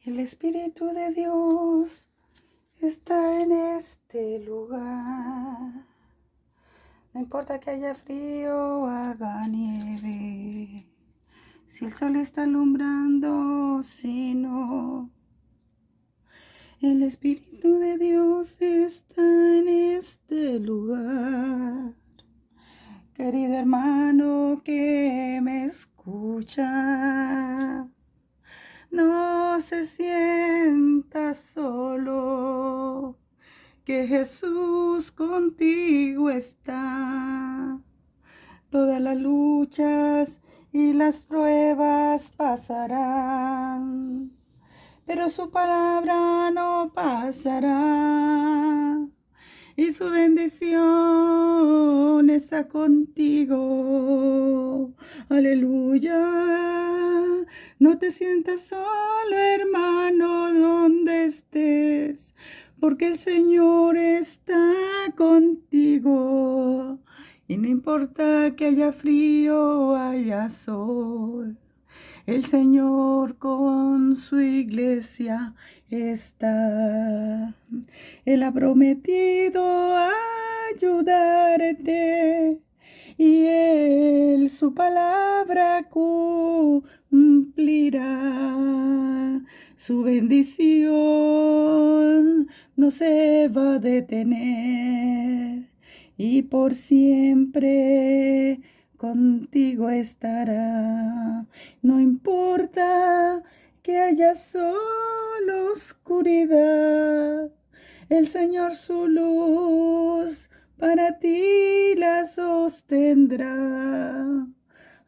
El Espíritu de Dios está en este lugar. No importa que haya frío o haga nieve, si el sol está alumbrando, si no. El Espíritu de Dios está en este lugar. Querido hermano que me escucha, no se sienta solo, que Jesús contigo está. Todas las luchas y las pruebas pasarán, pero su palabra no pasará. Y su bendición está contigo. Aleluya. No te sientas solo, hermano, donde estés, porque el Señor está contigo. Y no importa que haya frío o haya sol, el Señor con su iglesia está. Él ha prometido ayudarte y Él su palabra cumplirá. Su bendición no se va a detener y por siempre contigo estará. No importa que haya solo oscuridad, el Señor su luz para ti la sostendrá.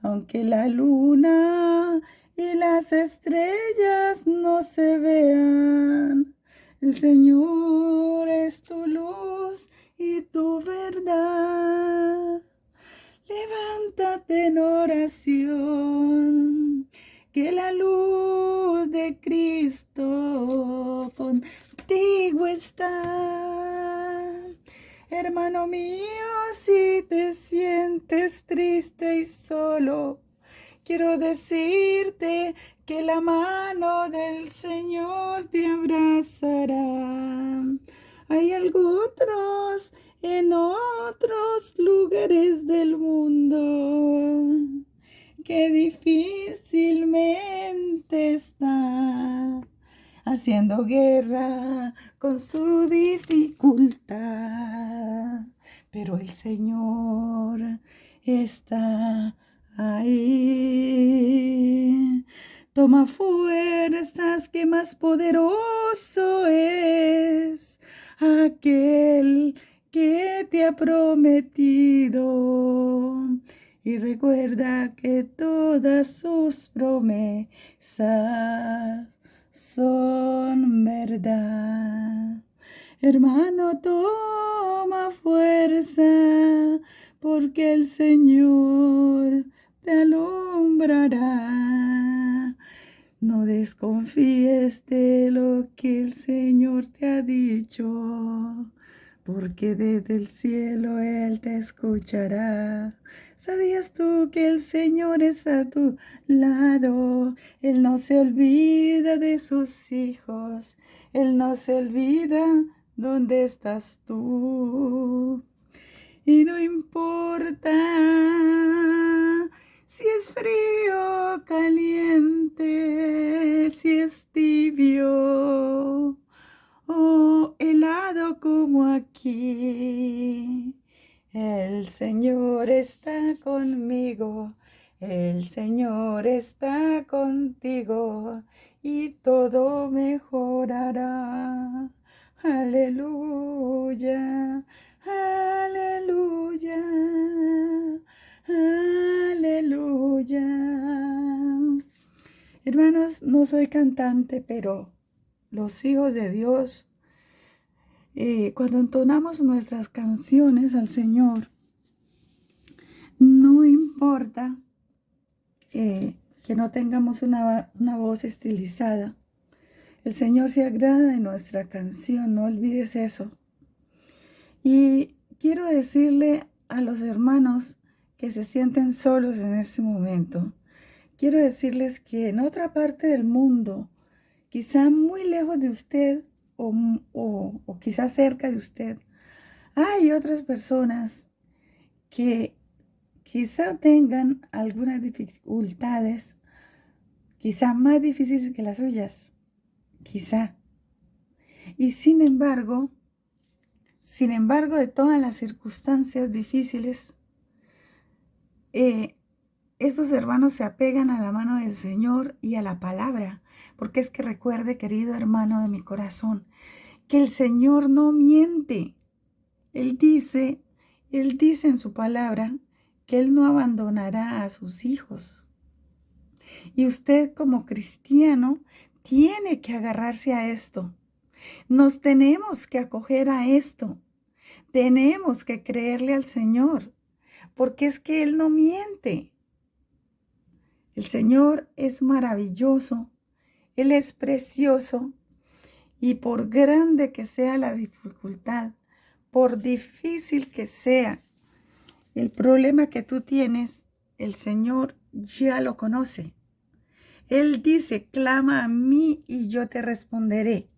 Aunque la luna y las estrellas no se vean, el Señor es tu luz y tu verdad. Levántate en oración, que la luz de Cristo contigo está. Hermano mío, si te sientes triste y solo, quiero decirte que la mano del Señor te abrazará. Hay algo otros en otros lugares del mundo que difícilmente está haciendo guerra con su dificultad, pero el Señor está ahí. Toma fuerzas, que más poderoso es aquel que te ha prometido. Y recuerda que todas sus promesas son verdad. Hermano, toma fuerza, porque el Señor te alumbrará. No desconfíes de lo que el Señor te ha dicho, porque desde el cielo Él te escuchará. ¿Sabías tú que el Señor es a tu lado? Él no se olvida de sus hijos. Él no se olvida dónde estás tú. Y no importa si es frío o caliente, si es tibio o helado como aquí. El Señor está conmigo, el Señor está contigo y todo mejorará. Aleluya, aleluya, aleluya. Hermanos, no soy cantante, pero los hijos de Dios, cuando entonamos nuestras canciones al Señor, no importa que no tengamos una voz estilizada. El Señor se agrada de nuestra canción, no olvides eso. Y quiero decirle a los hermanos que se sienten solos en este momento, quiero decirles que en otra parte del mundo quizá muy lejos de usted o quizá cerca de usted, hay otras personas que quizá tengan algunas dificultades, quizá más difíciles que las suyas, quizá. Y sin embargo, de todas las circunstancias difíciles, estos hermanos se apegan a la mano del Señor y a la palabra, porque es que recuerde, querido hermano de mi corazón, que el Señor no miente. Él dice en su palabra que Él no abandonará a sus hijos. Y usted como cristiano tiene que agarrarse a esto. Nos tenemos que acoger a esto. Tenemos que creerle al Señor, porque es que Él no miente. El Señor es maravilloso, Él es precioso, y por grande que sea la dificultad, por difícil que sea el problema que tú tienes, el Señor ya lo conoce. Él dice, clama a mí y yo te responderé.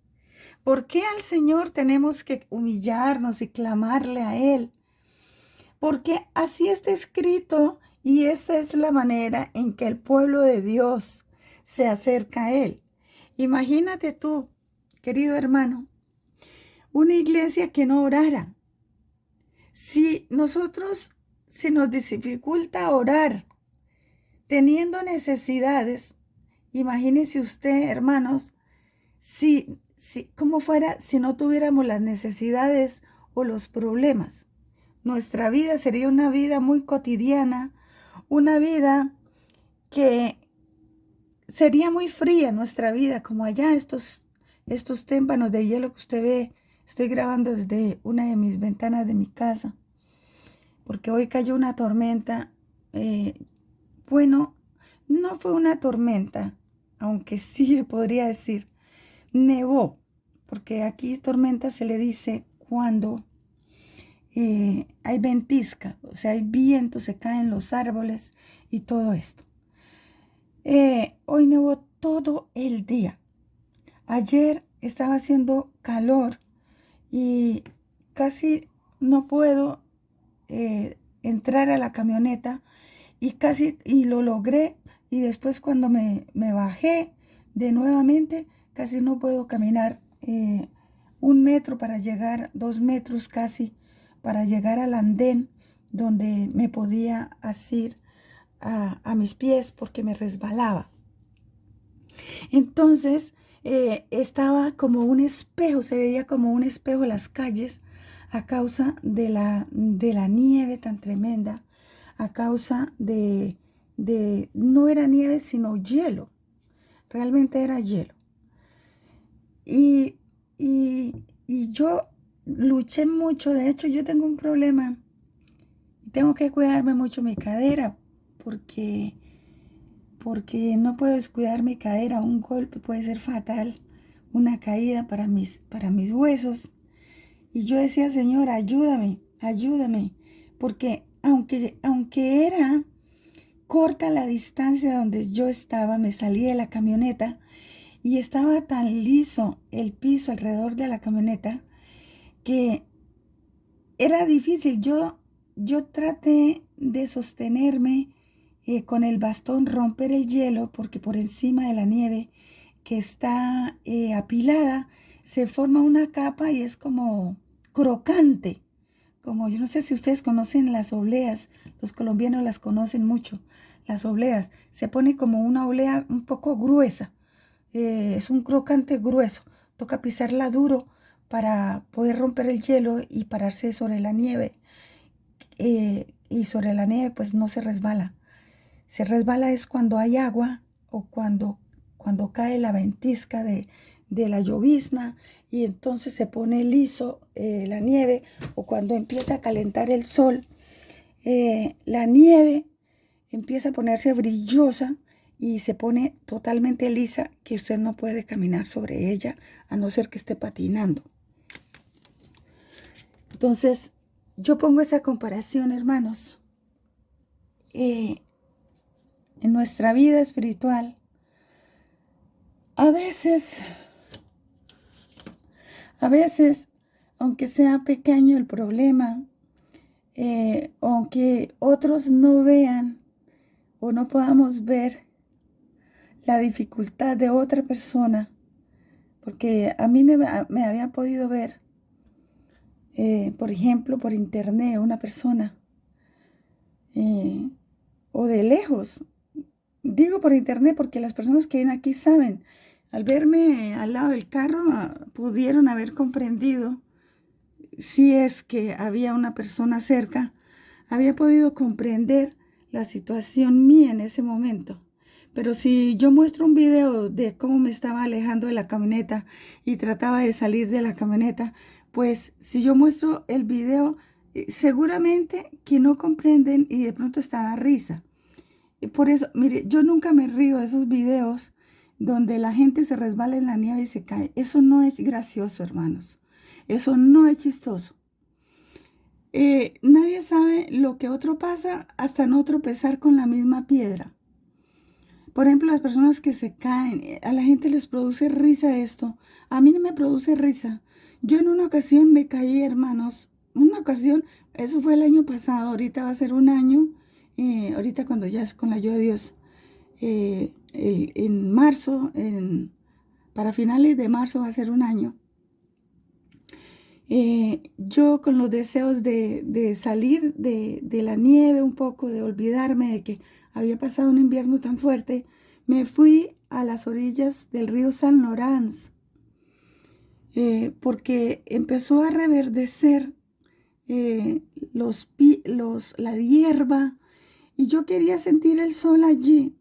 ¿Por qué al Señor tenemos que humillarnos y clamarle a Él? Porque así está escrito y esa es la manera en que el pueblo de Dios se acerca a Él. Imagínate tú, querido hermano, una iglesia que no orara. Si nos dificulta orar, teniendo necesidades, imagínese usted, hermanos, cómo fuera si no tuviéramos las necesidades o los problemas. Nuestra vida sería una vida muy cotidiana, una vida que sería muy fría, nuestra vida, como allá estos témpanos de hielo que usted ve. Estoy grabando desde una de mis ventanas de mi casa, porque hoy cayó una tormenta. Bueno, no fue una tormenta, aunque sí podría decir, nevó, porque aquí tormenta se le dice cuando hay ventisca, o sea, hay viento, se caen los árboles y todo esto. Hoy nevó todo el día. Ayer estaba haciendo calor y casi no puedo entrar a la camioneta y lo logré, y después cuando me bajé de nuevamente casi no puedo caminar 1 metro para llegar, 2 metros casi para llegar al andén donde me podía asir a mis pies porque me resbalaba. Entonces estaba como un espejo, se veía como un espejo las calles a causa de la nieve tan tremenda, a causa de no era nieve sino hielo, realmente era hielo. Y yo luché mucho, de hecho yo tengo un problema, tengo que cuidarme mucho mi cadera porque no puedo descuidar mi cadera. Un golpe puede ser fatal, una caída para mis huesos. Y yo decía, Señor, ayúdame, porque aunque era corta la distancia donde yo estaba, me salí de la camioneta y estaba tan liso el piso alrededor de la camioneta que era difícil. Yo traté de sostenerme con el bastón, romper el hielo, porque por encima de la nieve que está apilada se forma una capa y es como crocante. Como yo no sé si ustedes conocen las obleas, los colombianos las conocen mucho, las obleas. Se pone como una oblea un poco gruesa, es un crocante grueso. Toca pisarla duro para poder romper el hielo y pararse sobre la nieve. Y sobre la nieve pues no se resbala. Se resbala es cuando hay agua o cuando cae la ventisca de la llovizna y entonces se pone liso la nieve, o cuando empieza a calentar el sol, la nieve empieza a ponerse brillosa y se pone totalmente lisa, que usted no puede caminar sobre ella a no ser que esté patinando. Entonces yo pongo esa comparación, hermanos. En nuestra vida espiritual A veces, a veces, aunque sea pequeño el problema, aunque otros no vean o no podamos ver la dificultad de otra persona, porque a mí me había podido ver, por ejemplo, por internet, una persona, o de lejos. Digo por internet porque las personas que vienen aquí saben, al verme al lado del carro, pudieron haber comprendido, si es que había una persona cerca, había podido comprender la situación mía en ese momento. Pero si yo muestro un video de cómo me estaba alejando de la camioneta y trataba de salir de la camioneta, pues si yo muestro el video, seguramente que no comprenden y de pronto está da risa. Y por eso, mire, yo nunca me río de esos videos donde la gente se resbala en la nieve y se cae. Eso no es gracioso, hermanos. Eso no es chistoso. Nadie sabe lo que otro pasa hasta no tropezar con la misma piedra. Por ejemplo, las personas que se caen, a la gente les produce risa esto. A mí no me produce risa. Yo en una ocasión me caí, hermanos. Una ocasión, eso fue el año pasado, ahorita va a ser un año. Ahorita cuando ya es con la ayuda de Dios, en marzo, para finales de marzo va a ser un año. Yo con los deseos de salir de la nieve un poco, de olvidarme de que había pasado un invierno tan fuerte, me fui a las orillas del río San Lorenzo, porque empezó a reverdecer la hierba, y yo quería sentir el sol allí,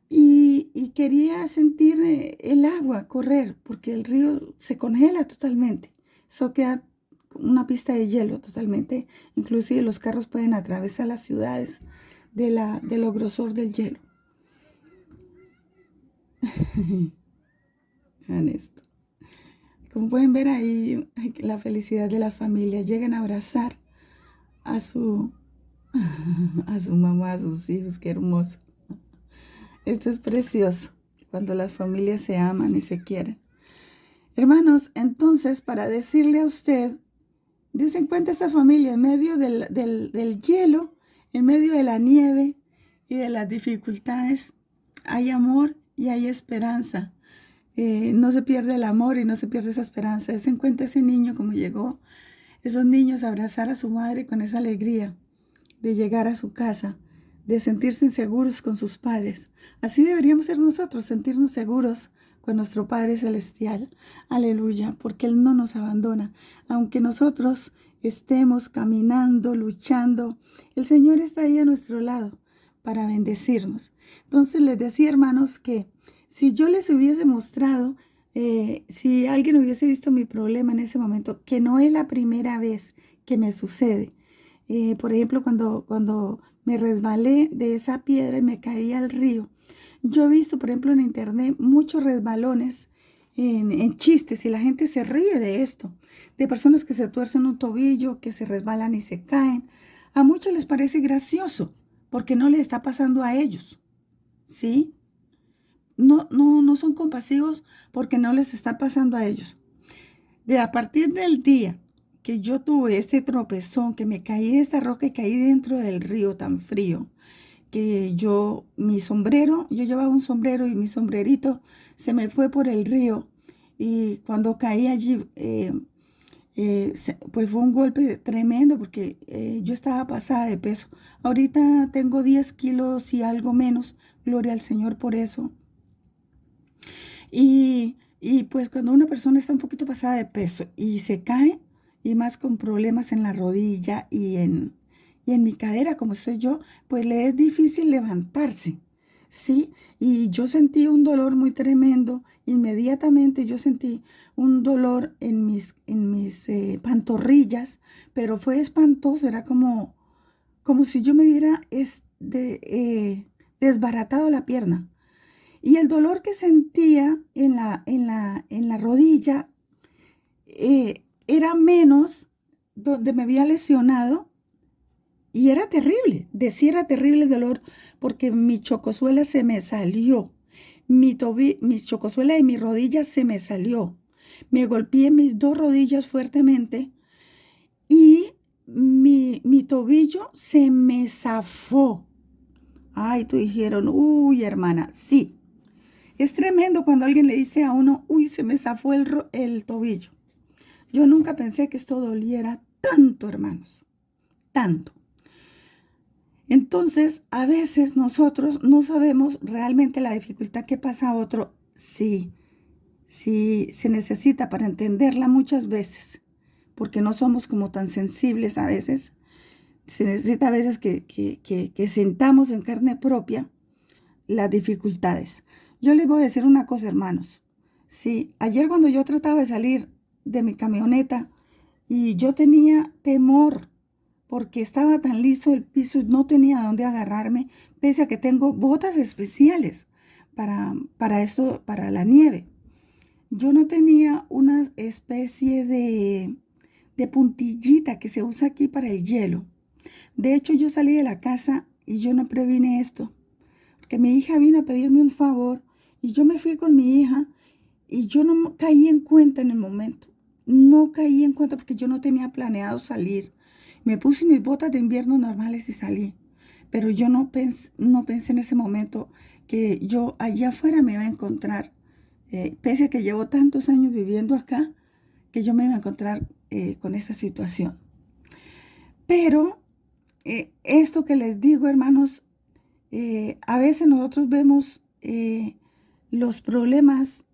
y quería sentir el agua correr, porque el río se congela totalmente. Eso queda una pista de hielo totalmente. Inclusive los carros pueden atravesar las ciudades de lo grosor del hielo. Vean esto. Como pueden ver ahí, la felicidad de la familia. Llegan a abrazar a su mamá, a sus hijos. Qué hermoso. Esto es precioso, cuando las familias se aman y se quieren. Hermanos, entonces, para decirle a usted, desen cuenta esta familia en medio del hielo, en medio de la nieve y de las dificultades, hay amor y hay esperanza. No se pierde el amor y no se pierde esa esperanza. Desen cuenta ese niño como llegó, esos niños a abrazar a su madre con esa alegría de llegar a su casa, de sentirse seguros con sus padres. Así deberíamos ser nosotros, sentirnos seguros con nuestro Padre Celestial. Aleluya, porque Él no nos abandona. Aunque nosotros estemos caminando, luchando, el Señor está ahí a nuestro lado para bendecirnos. Entonces les decía, hermanos, que si yo les hubiese mostrado, si alguien hubiese visto mi problema en ese momento, que no es la primera vez que me sucede. Por ejemplo, cuando me resbalé de esa piedra y me caí al río, yo he visto, por ejemplo, en internet muchos resbalones en chistes, y la gente se ríe de esto, de personas que se tuercen un tobillo, que se resbalan y se caen. A muchos les parece gracioso porque no les está pasando a ellos, ¿sí? No son compasivos porque no les está pasando a ellos. A partir del día que yo tuve este tropezón, que me caí de esta roca y caí dentro del río tan frío, que yo llevaba un sombrero y mi sombrerito se me fue por el río, y cuando caí allí, pues fue un golpe tremendo porque yo estaba pasada de peso. Ahorita tengo 10 kilos y algo menos, gloria al Señor por eso. Y pues cuando una persona está un poquito pasada de peso y se cae, y más con problemas en la rodilla y en mi cadera, como soy yo, pues le es difícil levantarse, ¿sí? Y yo sentí un dolor muy tremendo. Inmediatamente yo sentí un dolor en mis pantorrillas, pero fue espantoso. Era como si yo me hubiera desbaratado la pierna. Y el dolor que sentía en la rodilla era menos donde me había lesionado, y era terrible. Decía, era terrible el dolor porque mi chocosuela se me salió. mi chocosuela de mi rodilla se me salió. Me golpeé mis dos rodillas fuertemente y mi tobillo se me zafó. Ay, tú dijeron, uy, hermana, sí. Es tremendo cuando alguien le dice a uno, uy, se me zafó el tobillo. Yo nunca pensé que esto doliera tanto, hermanos, tanto. Entonces, a veces nosotros no sabemos realmente la dificultad que pasa a otro si se necesita para entenderla muchas veces, porque no somos como tan sensibles a veces. Se necesita a veces que sentamos en carne propia las dificultades. Yo les voy a decir una cosa, hermanos. Sí, ayer cuando yo trataba de salir de mi camioneta y yo tenía temor porque estaba tan liso el piso y no tenía dónde agarrarme, pese a que tengo botas especiales para esto, para la nieve. Yo no tenía una especie de puntillita que se usa aquí para el hielo. De hecho, yo salí de la casa y yo no previne esto, porque mi hija vino a pedirme un favor y yo me fui con mi hija y yo no caí en cuenta en el momento. No caí en cuenta porque yo no tenía planeado salir. Me puse mis botas de invierno normales y salí. Pero yo no pensé en ese momento que yo allá afuera me iba a encontrar, pese a que llevo tantos años viviendo acá, que yo me iba a encontrar con esa situación. Pero esto que les digo, hermanos, a veces nosotros vemos los problemas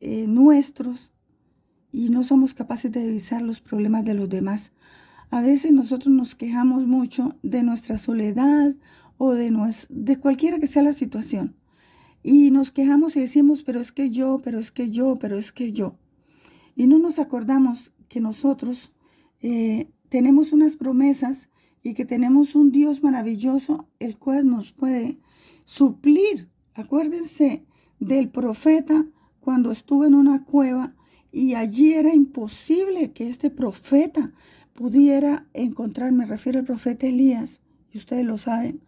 nuestros y no somos capaces de revisar los problemas de los demás. A veces nosotros nos quejamos mucho de nuestra soledad o de cualquiera que sea la situación. Y nos quejamos y decimos, pero es que yo, pero es que yo, pero es que yo. Y no nos acordamos que nosotros tenemos unas promesas y que tenemos un Dios maravilloso, el cual nos puede suplir. Acuérdense del profeta cuando estuvo en una cueva y allí era imposible que este profeta pudiera encontrar, me refiero al profeta Elías, y ustedes lo saben,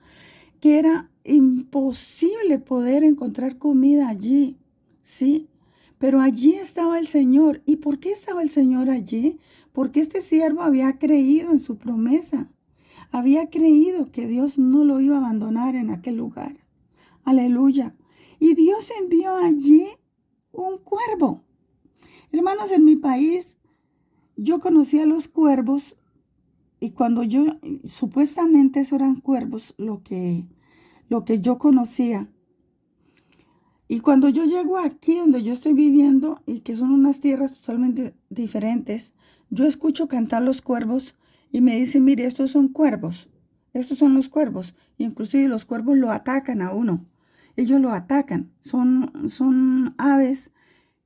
que era imposible poder encontrar comida allí, ¿sí? Pero allí estaba el Señor. ¿Y por qué estaba el Señor allí? Porque este siervo había creído en su promesa. Había creído que Dios no lo iba a abandonar en aquel lugar. Aleluya. Y Dios envió allí un cuervo. Hermanos, en mi país yo conocí a los cuervos y cuando supuestamente esos eran cuervos lo que yo conocía. Y cuando yo llego aquí donde yo estoy viviendo y que son unas tierras totalmente diferentes, yo escucho cantar los cuervos y me dicen, mire, estos son cuervos, estos son los cuervos. Inclusive los cuervos lo atacan a uno, ellos lo atacan, son aves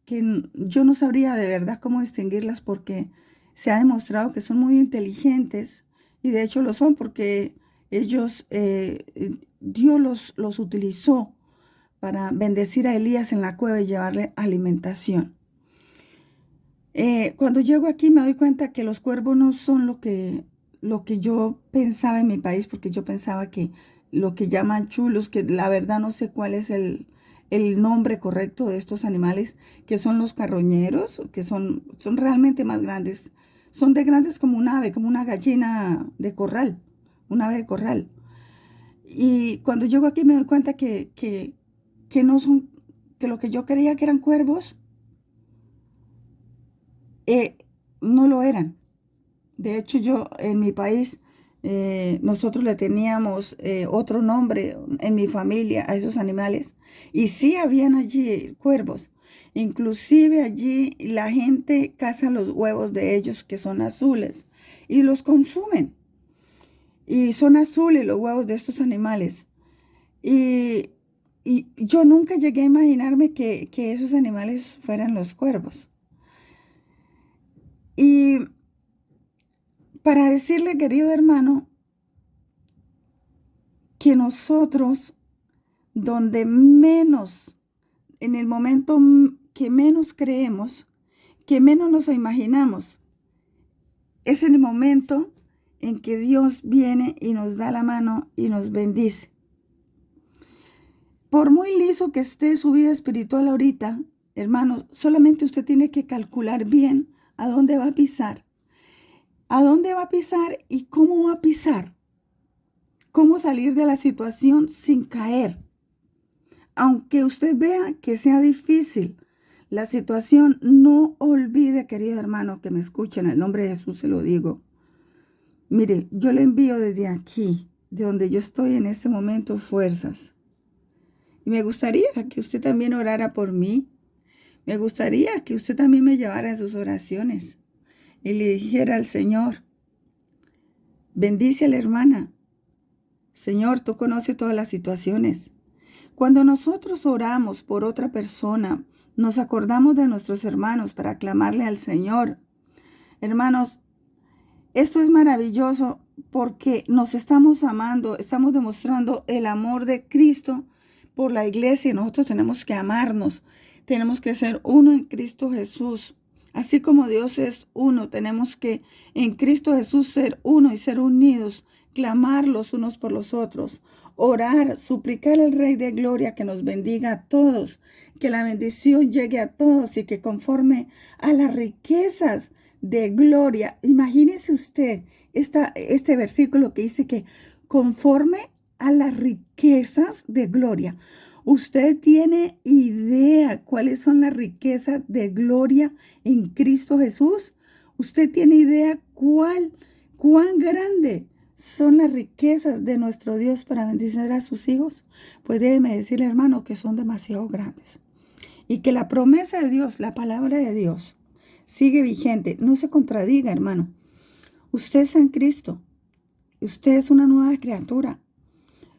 que yo no sabría de verdad cómo distinguirlas porque se ha demostrado que son muy inteligentes y de hecho lo son porque ellos, Dios los utilizó para bendecir a Elías en la cueva y llevarle alimentación. Cuando llego aquí me doy cuenta que los cuervos no son lo que yo pensaba en mi país, porque yo pensaba que lo que llaman chulos, que la verdad no sé cuál es el nombre correcto de estos animales, que son los carroñeros, que son realmente más grandes. Son de grandes como un ave, como una gallina de corral, un ave de corral. Y cuando llego aquí me doy cuenta que no son, que lo que yo creía que eran cuervos, no lo eran. De hecho, yo en mi país, nosotros le teníamos otro nombre en mi familia a esos animales. Y sí habían allí cuervos. Inclusive allí la gente caza los huevos de ellos que son azules y los consumen. Y son azules los huevos de estos animales. Y yo nunca llegué a imaginarme que esos animales fueran los cuervos. Y para decirle, querido hermano, que nosotros, donde menos, en el momento que menos creemos, que menos nos imaginamos, es en el momento en que Dios viene y nos da la mano y nos bendice. por muy liso que esté su vida espiritual ahorita, hermano, solamente usted tiene que calcular bien a dónde va a pisar. A dónde va a pisar y cómo va a pisar. Cómo salir de la situación sin caer. Aunque usted vea que sea difícil la situación, no olvide, querido hermano, que me escuche, en el nombre de Jesús se lo digo. Mire, yo le envío desde aquí, de donde yo estoy en este momento, fuerzas. Y me gustaría que usted también orara por mí. Me gustaría que usted también me llevara en sus oraciones y le dijera al Señor, bendice a la hermana. Señor, tú conoces todas las situaciones. Cuando nosotros oramos por otra persona, nos acordamos de nuestros hermanos para clamarle al Señor. Hermanos, esto es maravilloso porque nos estamos amando, estamos demostrando el amor de Cristo por la iglesia y nosotros tenemos que amarnos, tenemos que ser uno en Cristo Jesús. Así como Dios es uno, tenemos que en Cristo Jesús ser uno y ser unidos, clamar los unos por los otros, orar, suplicar al Rey de Gloria que nos bendiga a todos, que la bendición llegue a todos y que conforme a las riquezas de gloria, imagínese usted este versículo que dice que conforme a las riquezas de gloria. ¿Usted tiene idea cuáles son las riquezas de gloria en Cristo Jesús? ¿Usted tiene idea cuán grande son las riquezas de nuestro Dios para bendecir a sus hijos? Pues déjeme decirle, hermano, que son demasiado grandes. Y que la promesa de Dios, la palabra de Dios, sigue vigente. No se contradiga, hermano. Usted es en Cristo. Usted es una nueva criatura.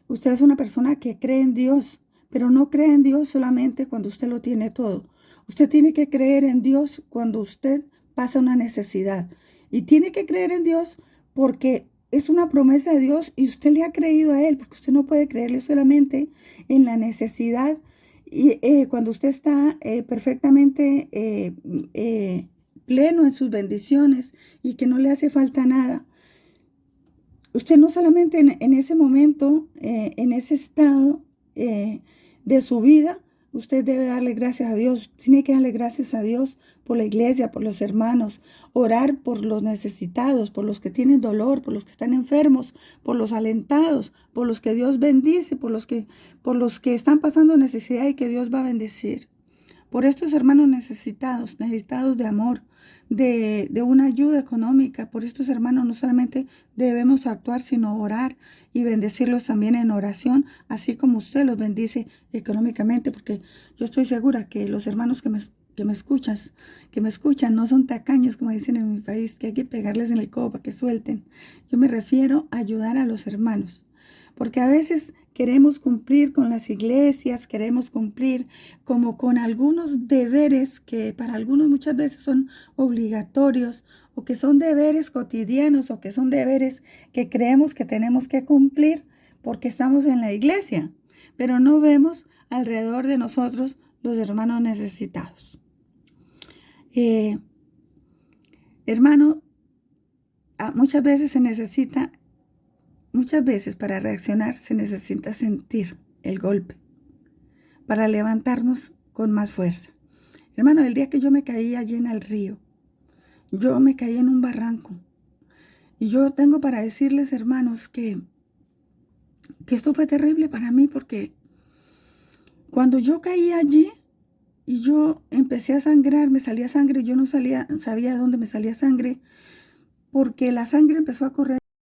Usted es una persona que cree en Dios. Pero no cree en Dios solamente cuando usted lo tiene todo. Usted tiene que creer en Dios cuando usted pasa una necesidad. Y tiene que creer en Dios porque es una promesa de Dios y usted le ha creído a Él. Porque usted no puede creerle solamente en la necesidad. Y cuando usted está perfectamente pleno en sus bendiciones y que no le hace falta nada. Usted no solamente en ese momento, en ese estado de su vida, usted debe darle gracias a Dios. Tiene que darle gracias a Dios por la iglesia, por los hermanos. Orar por los necesitados, por los que tienen dolor, por los que están enfermos, por los alentados, por los que Dios bendice, por los que están pasando necesidad y que Dios va a bendecir. Por estos hermanos necesitados de amor, de una ayuda económica. Por estos hermanos no solamente debemos actuar, sino orar y bendecirlos también en oración, así como usted los bendice económicamente, porque yo estoy segura que los hermanos que me escuchan no son tacaños, como dicen en mi país, que hay que pegarles en el codo para que suelten. Yo me refiero a ayudar a los hermanos, porque a veces queremos cumplir con las iglesias, queremos cumplir como con algunos deberes que para algunos muchas veces son obligatorios, o que son deberes cotidianos, o que son deberes que creemos que tenemos que cumplir porque estamos en la iglesia, pero no vemos alrededor de nosotros los hermanos necesitados. Hermano, muchas veces para reaccionar se necesita sentir el golpe, para levantarnos con más fuerza. Hermano, el día que yo me caí allí en el río, yo me caí en un barranco. Y yo tengo para decirles, hermanos, que esto fue terrible para mí, porque cuando yo caí allí y yo empecé a sangrar, me salía sangre, yo no sabía de dónde me salía sangre, porque la sangre empezó a correr